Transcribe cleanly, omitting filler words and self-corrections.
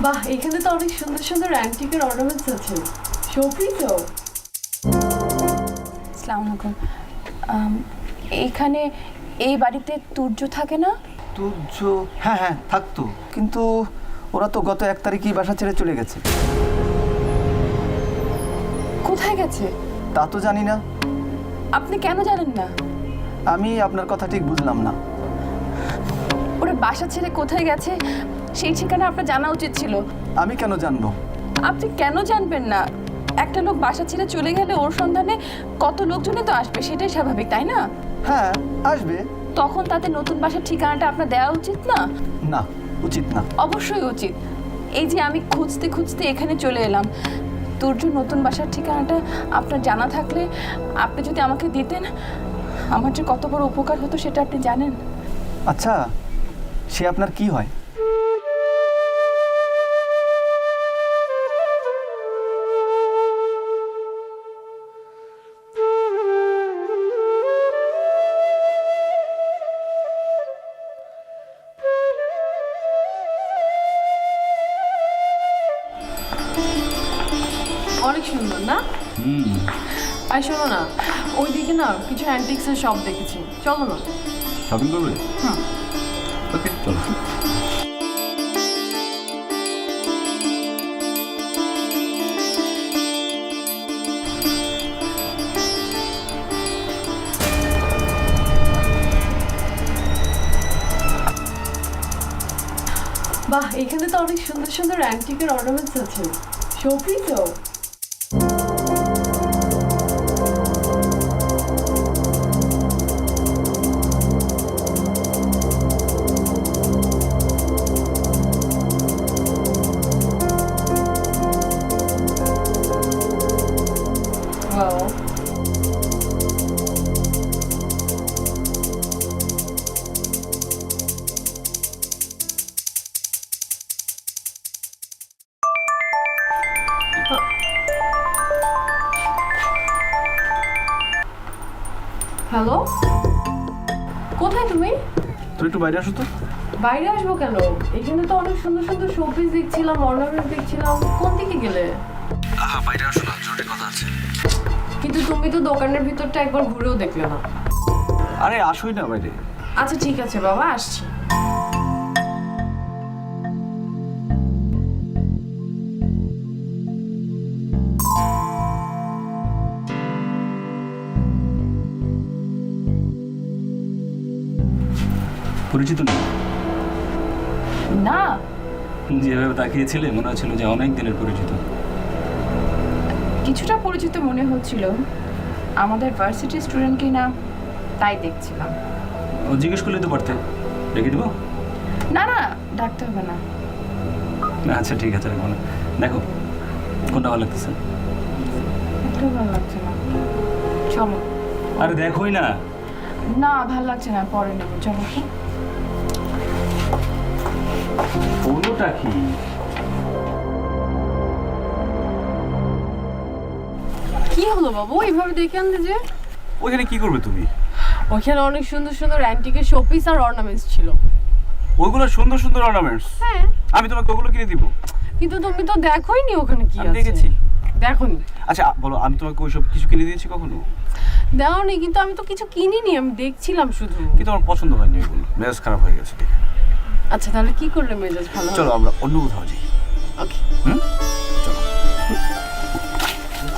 বাহ, এখানে তো অনেক সুন্দর সুন্দর অ্যান্টিকের অর্নামেন্টস আছে। শোপিস তো। আসসালামু আলাইকুম। এইখানে এই বাড়িতে তুর্য থাকে না? তুর্য? হ্যাঁ হ্যাঁ থাকতো, কিন্তু ওরা তো গত 1 তারিখেই বাসা ছেড়ে চলে গেছে। কোথায় গেছে? তা তো জানি না। আপনি কেন জানেন না? আমি আপনার কথা ঠিক বুঝলাম না। ওরা বাসা ছেড়ে কোথায় গেছে সেই ঠিকানা আপনার জানা উচিত ছিল। আমি কেন জানবো? আপনি কেন জানবেন না? একটা লোক বাসা ছেড়ে চলে গেলে ওর সন্ধানে কত লোকজনই তো আসবে, সেটাই স্বাভাবিক, তাই না? হ্যাঁ আসবে। তখন তাদের নতুন বাসার ঠিকানাটা আপনার দেওয়া উচিত না? না, উচিত না। অবশ্যই উচিত। এই যে আমি খুঁজতে খুঁজতে এখানে চলে এলাম, তুর্য নতুন বাসার ঠিকানাটা আপনার জানা থাকলে আপনি যদি আমাকে দিতেন, আমার যে কত বড় উপকার হতো সেটা আপনি জানেন। আচ্ছা, সে আপনার কি হয়? অনেক সুন্দর না? আর শোনো না, ওইদিকে না কিছু অ্যান্টিক্সের শপ দেখেছি, চলো না। শপিং করবে? হুম। ওকে চলো। বাহ, এখানে তো অনেক সুন্দর সুন্দর অ্যান্টিকের অর্নামেন্টস আছে। শোপিস তো। Wow. হ্যালো, কোথায় তুমি? তুই একটু বাইরে আসো তো। বাইরে আসবো কেন? এখানে তো অনেক সুন্দর সুন্দর শোপিস দেখছিলাম, অর্নামেন্ট দেখছিলাম। কোন দিকে গেলে? বাইরে আসো না, জরুরি কথা আছে। কিন্তু তুমি তো দোকানের ভিতরটা একবার ঘুরেও দেখলে না। আরে আসোই না বাইরে। আচ্ছা ঠিক আছে বাবা, আসছি। পরিচিত না? না, যেভাবে তাকিয়েছিলে মনে হচ্ছিল যে অনেক দিনের পরিচিত। কিছুটা পরিচিত মনে হচ্ছিল। আমাদের ভার্সিটি স্টুডেন্ট কি না তাই দেখছিলাম। ও জিজ্ঞেস করলে তো পারতে। রেখে দেবো? না না, ডাকতে হবে না। আচ্ছা ঠিক আছে, রাখবো না। দেখো কোনটা ভালো লাগতেছে। একটু ভালো লাগছে না, চলো। আরে দেখোই না। না ভালো লাগছে না, পরে নেবো, চলো। কোনোটা কি? কি হলো বাবু, এইভাবে দেখে আনলে যে? ওইখানে কি করবে তুমি? ওখানে অনেক সুন্দর সুন্দর অ্যান্টিকের শোপিস আর অর্নামেন্টস ছিল। ওইগুলো সুন্দর সুন্দর অর্নামেন্টস। হ্যাঁ, আমি তোমাকে ওগুলো কিনে দিব। কিন্তু তুমি তো দেখোইনি ওখানে কি আমি আছে। দেখেছি। দেখোনি? আচ্ছা বলো, আমি তোমাকে ওইসব কিছু কিনে দিয়েছি কখনো? দেওনি, কিন্তু আমি তো কিছু কিনিনি, আমি দেখছিলাম শুধু। কিন্তু আমার পছন্দ হয়নি ওইগুলো, মেজাজ খারাপ হয়ে গেছে দেখে। আচ্ছা তাহলে কি করলে মেজাজ ভালো হবে? চলো আমরা অন্য কোথাও যাই। ওকে। হুম?